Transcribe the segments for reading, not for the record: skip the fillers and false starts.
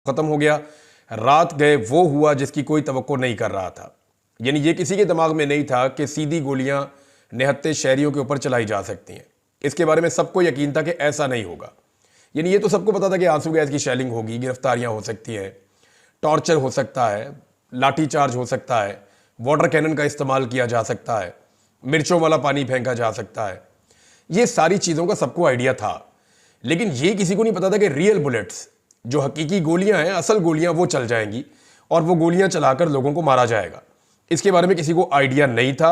खत्म हो गया। रात गए वो हुआ जिसकी कोई तवक्को नहीं कर रहा था। यानी ये किसी के दिमाग में नहीं था कि सीधी गोलियां निहत्ते शहरियों के ऊपर चलाई जा सकती हैं। इसके बारे में सबको यकीन था कि ऐसा नहीं होगा। यानी ये तो सबको पता था कि आंसू गैस की शेलिंग होगी, गिरफ्तारियां हो सकती हैं, टॉर्चर हो सकता है, लाठी चार्ज हो सकता है, वाटर कैनन का इस्तेमाल किया जा सकता है, मिर्चों वाला पानी फेंका जा सकता है। ये सारी चीज़ों का सबको आइडिया था, लेकिन ये किसी को नहीं पता था कि रियल बुलेट्स, जो हकीकी गोलियां हैं, असल गोलियां, वो चल जाएंगी और वो गोलियां चलाकर लोगों को मारा जाएगा। इसके बारे में किसी को आइडिया नहीं था।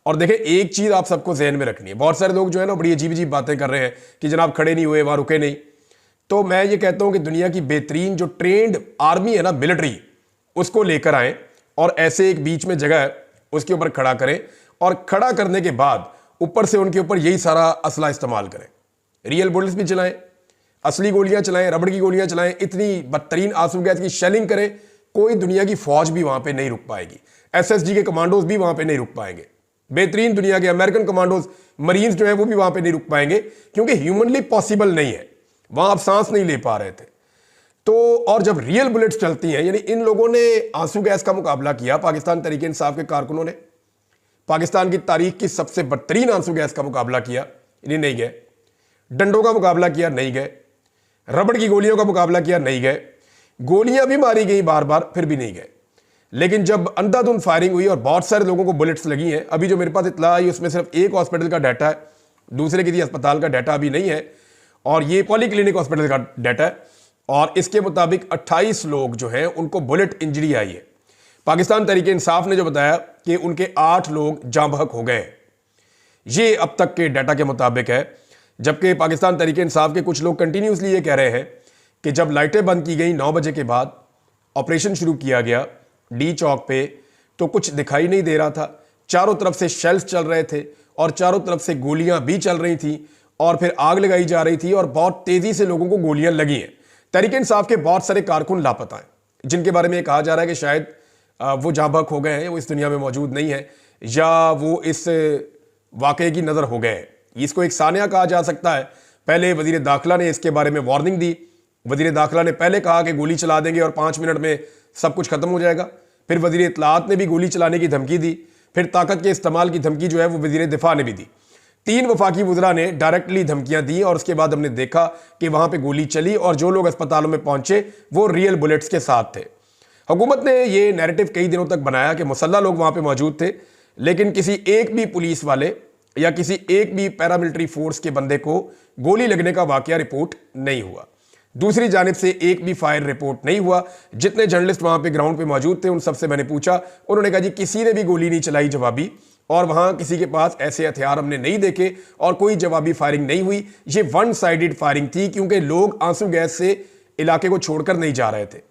और देखें, एक चीज़ आप सबको जहन में रखनी है, बहुत सारे लोग जो है ना बड़ी अजीब अजीब बातें कर रहे हैं कि जनाब खड़े नहीं हुए, वहां रुके नहीं। तो मैं ये कहता हूं कि दुनिया की बेहतरीन जो ट्रेंड आर्मी है ना, मिलिट्री, उसको लेकर आए और ऐसे एक बीच में जगह है उसके ऊपर खड़ा करें और खड़ा करने के बाद ऊपर से उनके ऊपर यही सारा असला इस्तेमाल करें। रियल बुलेट्स भी चलाएं, असली गोलियां चलाएं, रबड़ की गोलियां चलाएं, इतनी बदतरीन आंसू गैस की शेलिंग करें, कोई दुनिया की फौज भी वहां पे नहीं रुक पाएगी। एसएसजी के कमांडोज भी वहां पे नहीं रुक पाएंगे। बेहतरीन दुनिया के अमेरिकन कमांडोज, मरीन्स जो है वो भी वहां पे नहीं रुक पाएंगे, क्योंकि ह्यूमनली पॉसिबल नहीं है, वहां आप सांस नहीं ले पा रहे थे। तो और जब रियल बुलेट्स चलती हैं, यानी इन लोगों ने आंसू गैस का मुकाबला किया, पाकिस्तान तहरीक इंसाफ के कारकुनों ने पाकिस्तान की तारीख की सबसे बदतरीन आंसू गैस का मुकाबला किया, इन्हें नहीं गए। डंडों का मुकाबला किया, नहीं गए। रबड़ की गोलियों का मुकाबला किया, नहीं गए। गोलियां भी मारी गई बार बार, फिर भी नहीं गए। लेकिन जब अंधाधुंध फायरिंग हुई और बहुत सारे लोगों को बुलेट्स लगी हैं, अभी जो मेरे पास इत्तला आई उसमें सिर्फ एक हॉस्पिटल का डाटा है, दूसरे किसी अस्पताल का डाटा अभी नहीं है, और ये पॉलीक्लिनिक हॉस्पिटल का डाटा है। और इसके मुताबिक 28 लोग जो हैं उनको बुलेट इंजरी आई है। पाकिस्तान तहरीक इंसाफ ने जो बताया कि उनके 8 लोग जाँ बहक हो गए। ये अब तक के डाटा के मुताबिक है। जबकि पाकिस्तान तहरीक इंसाफ के कुछ लोग कंटिन्यूसली ये कह रहे हैं कि जब लाइटें बंद की गई 9 बजे के बाद, ऑपरेशन शुरू किया गया डी चौक पे, तो कुछ दिखाई नहीं दे रहा था। चारों तरफ से शेल्स चल रहे थे और चारों तरफ से गोलियां भी चल रही थी और फिर आग लगाई जा रही थी और बहुत तेजी से लोगों को गोलियां लगी हैं। तहरीक इंसाफ के बहुत सारे कारकुन लापता हैं, जिनके बारे में कहा जा रहा है कि शायद वो जाँ बहक हो गए हैं, वो इस दुनिया में मौजूद नहीं है, या वो इस वाकये की नज़र हो गए हैं। इसको एक सानिया कहा जा सकता है। पहले वजीर दाखिला ने इसके बारे में वार्निंग दी। वजीर दाखिला ने पहले कहा कि गोली चला देंगे और 5 मिनट में सब कुछ खत्म हो जाएगा। फिर वजीर इत्तलाआत ने भी गोली चलाने की धमकी दी। फिर ताकत के इस्तेमाल की धमकी जो है वो वजीर दिफा ने भी दी। 3 वफाकी वज़रा ने डायरेक्टली धमकियां दी और उसके बाद हमने देखा कि वहां पर गोली चली और जो लोग अस्पतालों में पहुंचे वो रियल बुलेट्स के साथ थे। हुकूमत ने यह नैरेटिव कई दिनों तक बनाया कि मुसल्लह लोग वहां पर मौजूद थे, लेकिन किसी एक भी पुलिस वाले या किसी एक भी पैरामिलिट्री फोर्स के बंदे को गोली लगने का वाकया रिपोर्ट नहीं हुआ। दूसरी जानिब से एक भी फायर रिपोर्ट नहीं हुआ। जितने जर्नलिस्ट वहां पे ग्राउंड पे मौजूद थे उन सबसे मैंने पूछा, उन्होंने कहा जी किसी ने भी गोली नहीं चलाई जवाबी, और वहां किसी के पास ऐसे हथियार हमने नहीं देखे और कोई जवाबी फायरिंग नहीं हुई। ये वन साइडेड फायरिंग थी, क्योंकि लोग आंसू गैस से इलाके को छोड़कर नहीं जा रहे थे,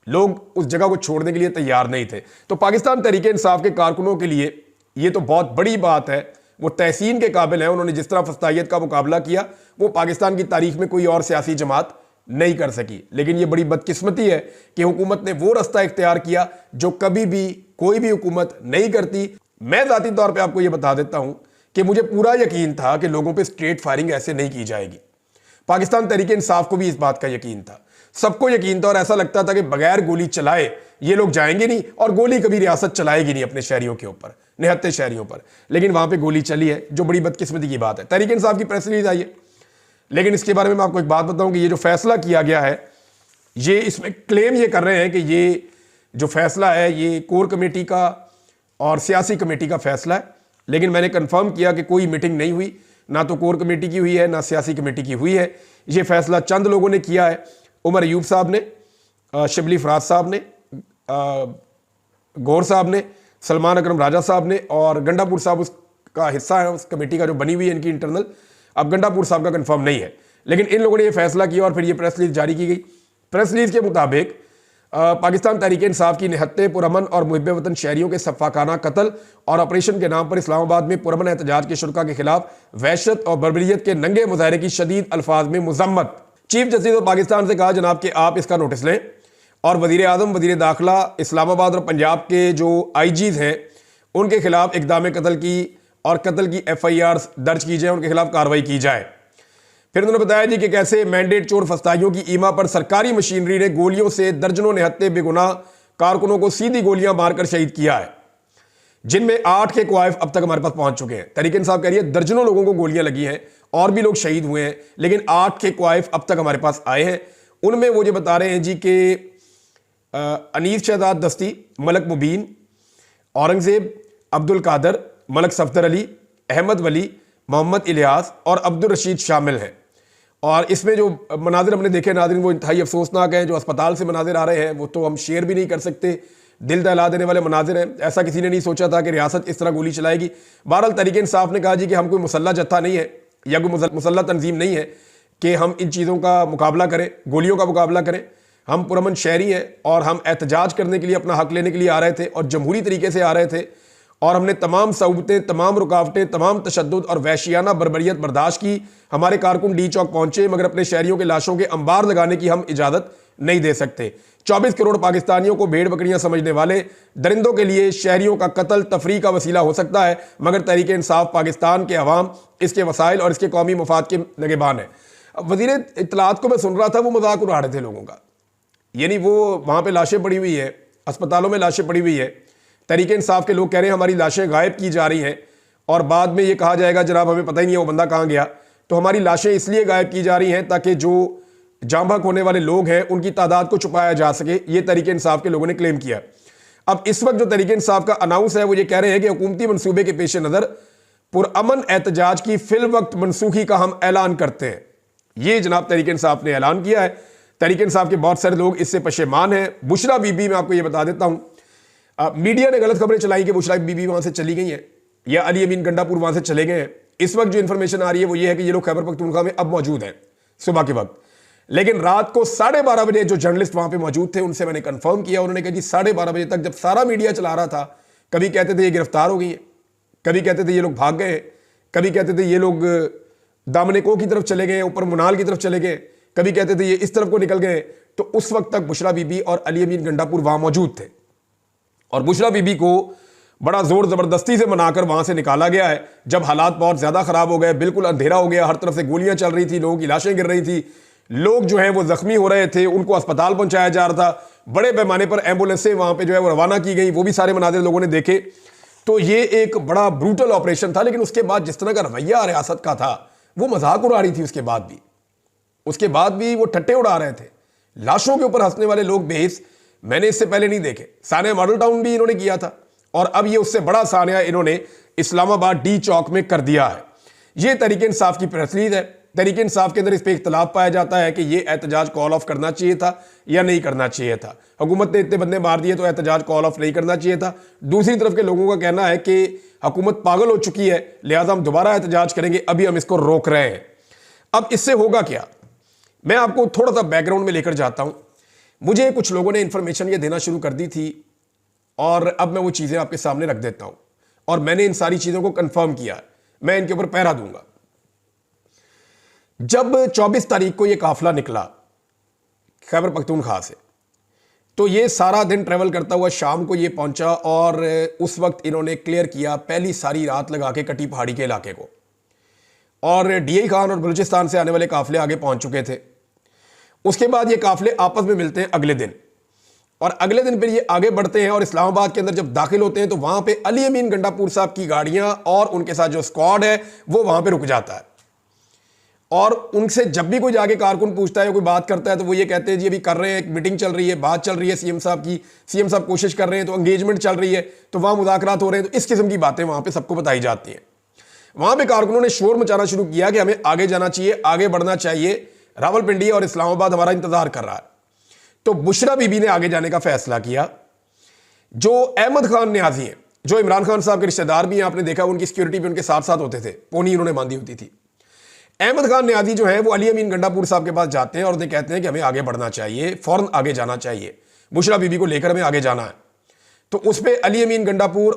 लोग उस जगह को छोड़ने के लिए तैयार नहीं थे। तो पाकिस्तान तहरीक इंसाफ के कारकुनों के लिए यह तो बहुत बड़ी बात है, वो तहसीन के काबिल है। उन्होंने जिस तरह फस्तायत का मुकाबला किया वो पाकिस्तान की तारीख में कोई और सियासी जमात नहीं कर सकी। लेकिन ये बड़ी बदकिस्मती है कि हुकूमत ने वो रास्ता इख्तियार किया जो कभी भी कोई भी हुकूमत नहीं करती। मैं जाती तौर पे आपको ये बता देता हूं कि मुझे पूरा यकीन था कि लोगों पे स्ट्रेट फायरिंग ऐसे नहीं की जाएगी। पाकिस्तान तहरीक इंसाफ को भी इस बात का यकीन था, सबको यकीन था, और ऐसा लगता था कि बगैर गोली चलाए ये लोग जाएंगे नहीं और गोली कभी रियासत चलाएगी नहीं अपने शहरियों के ऊपर, निहत्ते शहरियों पर। लेकिन वहां पे गोली चली है, जो बड़ी बदकिस्मती की बात है। तहरीक इंसाफ की प्रेस रिलीज आई है, लेकिन इसके बारे में मैं आपको एक बात बताऊं कि ये जो फैसला किया गया है, ये इसमें क्लेम ये कर रहे हैं कि ये जो फैसला है ये कोर कमेटी का और सियासी कमेटी का फैसला है। लेकिन मैंने कंफर्म किया कि कोई मीटिंग नहीं हुई, ना तो कोर कमेटी की हुई है ना सियासी कमेटी की हुई है। ये फैसला चंद लोगों ने किया है, उमर अयूब साहब ने, शिबली फराज साहब ने, गौर साहब ने, सलमान अकरम राजा साहब ने, और गंडापुर साहब उसका हिस्सा है, उस कमेटी का जो बनी हुई है इनकी इंटरनल। अब गंडापुर साहब का कंफर्म नहीं है, लेकिन इन लोगों ने यह फैसला किया और फिर यह प्रेस रिलीज जारी की गई। प्रेस रिलीज के मुताबिक पाकिस्तान तहरीक इंसाफ की निहत्ते पुरअमन और मुहिब वतन शहरियों के सफ़ाकाना कत्ल और ऑपरेशन के नाम पर इस्लामाबाद में पुरअमन एहतजाज के शुरका के खिलाफ वहशत और बर्बरियत के नंगे मुजाहरे की शदीद अल्फाज में मुजम्मत। चीफ जस्टिस ऑफ पाकिस्तान से कहा जनाब कि आप इसका नोटिस लें और वजीर आजम, वजीर दाखिला, इस्लामाबाद और पंजाब के जो आईजीज हैं उनके खिलाफ इक़दाम कत्ल की और कत्ल की FIRs दर्ज की जाए, उनके खिलाफ कार्रवाई की जाए। फिर उन्होंने बताया जी कि कैसे मैंडेट चोर फस्ताइयों की ईमा पर सरकारी मशीनरी ने गोलियों से दर्जनों निहत्ते बेगुनाह कारकुनों को सीधी गोलियां मारकर शहीद किया है, जिनमें 8 के क्वाइफ अब तक हमारे पास पहुंच चुके हैं। तरीके इंसाफ कह रही है दर्जनों लोगों को गोलियां लगी हैं और भी लोग शहीद हुए हैं, लेकिन 8 के क्वाइफ अब तक हमारे पास आए हैं। उनमें वो जो बता रहे हैं जी कि अनीस शहजाद दस्ती, मलक मुबीन, औरंगजेब, अब्दुल कादर, मलक सफदर अली, अहमद वली, मोहम्मद इलियास और अब्दुल रशीद शामिल हैं। और इसमें जो मनाजिर हमने देखे नाज़रीन वो इंतहाई अफसोसनाक हैं। जो अस्पताल से मनाजिर आ रहे हैं वो तो हम शेयर भी नहीं कर सकते, दिल दहला देने वाले मनाजिर हैं। ऐसा किसी ने नहीं सोचा था कि रियासत इस तरह गोली चलाएगी। बहरहाल तहरीक इंसाफ ने कहा जी कि हम कोई मुसल्ला जत्था नहीं है या कोई मुसल्ला तंजीम नहीं है कि हम इन चीज़ों का मुकाबला करें, गोलियों का मुकाबला करें। हम पुरअमन शहरी हैं और हम एहतजाज करने के लिए, अपना हक लेने के लिए आ रहे थे और जमहूरी तरीके से आ रहे थे। और हमने तमाम सऊबतें, तमाम रुकावटें, तमाम तशद्दुद और वहशियाना बर्बरियत बर्दाश्त की। हमारे कारकुन डी चौक पहुंचे, मगर अपने शहरियों के लाशों के अंबार लगाने की हम इजाज़त नहीं दे सकते। 24 करोड़ पाकिस्तानियों को भेड़ बकरियां समझने वाले दरिंदों के लिए शहरियों का कत्ल तफरी का वसीला हो सकता है, मगर तहरीक इंसाफ पाकिस्तान के अवाम, इसके वसाइल और इसके कौमी मफाद के निगहबान है। अब वज़ीर इत्तलात को मैं सुन रहा था, वो मजाक उड़ा रहे थे लोगों का। यानी वो वहाँ पर लाशें पड़ी हुई है, अस्पतालों में लाशें पड़ी हुई है, तहरीक इंसाफ के लोग कह रहे हैं हमारी लाशें गायब की जा रही हैं और बाद में ये कहा जाएगा जनाब हमें पता ही नहीं है वो बंदा कहाँ गया। तो हमारी लाशें इसलिए गायब की जा रही हैं ताकि जो जाँ बहक होने वाले लोग हैं उनकी तादाद को छुपाया जा सके, ये तहरीक इंसाफ के लोगों ने क्लेम किया। अब इस वक्त जो तहरीक इंसाफ का अनाउंस है वो ये कह रहे हैं कि हुकूमती मनसूबे के पेश नज़र पुरअमन एहतजाज की फिल वक्त मनसूखी का हम ऐलान करते हैं। ये जनाब तहरीक इंसाफ ने ऐलान किया है। तहरीक इंसाफ के बहुत सारे लोग इससे पशेमान हैं। बुशरा बीबी, मैं आपको ये बता देता हूँ, मीडिया ने गलत खबरें चलाई कि बुशरा बीबी वहां से चली गई हैं या अली अमीन गंडापुर वहां से चले गए हैं। इस वक्त जो इंफॉर्मेशन आ रही है वो ये है कि ये लोग खैबर पख्तूनख्वा में अब मौजूद हैं सुबह के वक्त। लेकिन रात को 12:30 बजे जो जर्नलिस्ट वहां पे मौजूद थे उनसे मैंने कंफर्म किया, उन्होंने कहा जी 12:30 बजे तक जब सारा मीडिया चला रहा था, कभी कहते थे ये गिरफ्तार हो गई है, कभी कहते थे ये लोग भाग गए, कभी कहते थे ये लोग दामनेको की तरफ चले गए, ऊपर मुनाल की तरफ चले गए, कभी कहते थे ये इस तरफ को निकल गए। तो उस वक्त तक बुशरा बीबी और अली अमीन गंडापुर वहां मौजूद थे और बुशरा बीबी को बड़ा जोर जबरदस्ती से मनाकर वहां से निकाला गया है। जब हालात बहुत ज्यादा खराब हो गए, बिल्कुल अंधेरा हो गया, हर तरफ से गोलियां चल रही थी, लोगों की लाशें गिर रही थी, लोग जो हैं वो जख्मी हो रहे थे, उनको अस्पताल पहुंचाया जा रहा था, बड़े पैमाने पर एम्बुलेंसें वहां पे जो है वो रवाना की गई, वो भी सारे मनाजिर लोगों ने देखे। तो ये एक बड़ा ब्रूटल ऑपरेशन था। लेकिन उसके बाद जिस तरह का रवैया रियासत का था वो मजाक उड़ा रही थी। उसके बाद भी वो ठट्टे उड़ा रहे थे। लाशों के ऊपर हंसने वाले लोग बेहिस मैंने इससे पहले नहीं देखे। सानिया मॉडल टाउन भी इन्होंने किया था और अब ये उससे बड़ा सानिया इन्होंने इस्लामाबाद डी चौक में कर दिया है। ये तहरीक इंसाफ की प्रेस रिलीज है। तहरीक इंसाफ के अंदर इस पर इख्तलाफ पाया जाता है कि ये एहतजाज कॉल ऑफ करना चाहिए था या नहीं करना चाहिए था। हुकूमत ने इतने बंदे मार दिए तो एहतजाज कॉल ऑफ नहीं करना चाहिए था। दूसरी तरफ के लोगों का कहना है कि हुकूमत पागल हो चुकी है, लिहाजा हम दोबारा एहतजाज करेंगे, अभी हम इसको रोक रहे हैं। अब इससे होगा क्या, मैं आपको थोड़ा सा बैकग्राउंड में लेकर जाता हूं। मुझे कुछ लोगों ने इंफॉर्मेशन ये देना शुरू कर दी थी और अब मैं वो चीज़ें आपके सामने रख देता हूं और मैंने इन सारी चीज़ों को कंफर्म किया, मैं इनके ऊपर पहरा दूंगा। जब 24 तारीख को ये काफिला निकला खैबर पख्तूनख्वा से, तो ये सारा दिन ट्रेवल करता हुआ शाम को ये पहुंचा और उस वक्त इन्होंने क्लियर किया पहली सारी रात लगा के कटी पहाड़ी के इलाके को। और डीआई खान और बलूचिस्तान से आने वाले काफिले आगे पहुंच चुके थे। उसके बाद ये काफिले आपस में मिलते हैं अगले दिन और अगले दिन फिर ये आगे बढ़ते हैं और इस्लामाबाद के अंदर जब दाखिल होते हैं तो वहां पे अली अमीन गंडापुर साहब की गाड़ियां और उनके साथ जो स्क्वाड है वो वहां पे रुक जाता है। और उनसे जब भी कोई जाके कारकुन पूछता है, कोई बात करता है, तो वो ये कहते हैं जी अभी कर रहे हैं, एक मीटिंग चल रही है, बात चल रही है सीएम साहब की, सीएम साहब कोशिश कर रहे हैं, तो एंगेजमेंट चल रही है, तो वहां मुज़ाकरात हो रहे हैं। तो इस किस्म की बातें वहां पे सबको बताई जाती हैं। वहां पे कारकुनों ने शोर मचाना शुरू किया कि हमें आगे जाना चाहिए, आगे बढ़ना चाहिए, रावलपिंडी और इस्लामाबाद हमारा इंतजार कर रहा है। तो बुशरा बीबी ने आगे जाने का फैसला किया। जो अहमद खान न्याजी हैं, जो इमरान खान साहब के रिश्तेदार भी हैं, आपने देखा उनकी सिक्योरिटी भी उनके साथ साथ होते थे, पोनी इन्होंने बांधी होती थी। अहमद खान न्याजी जो है वो अली अमीन गंडापुर साहब के पास जाते हैं और उन्हें कहते हैं कि हमें आगे बढ़ना चाहिए, फौरन आगे जाना चाहिए, बुशरा बीबी को लेकर हमें आगे जाना है। तो उस पर अली अमीन गंडापुर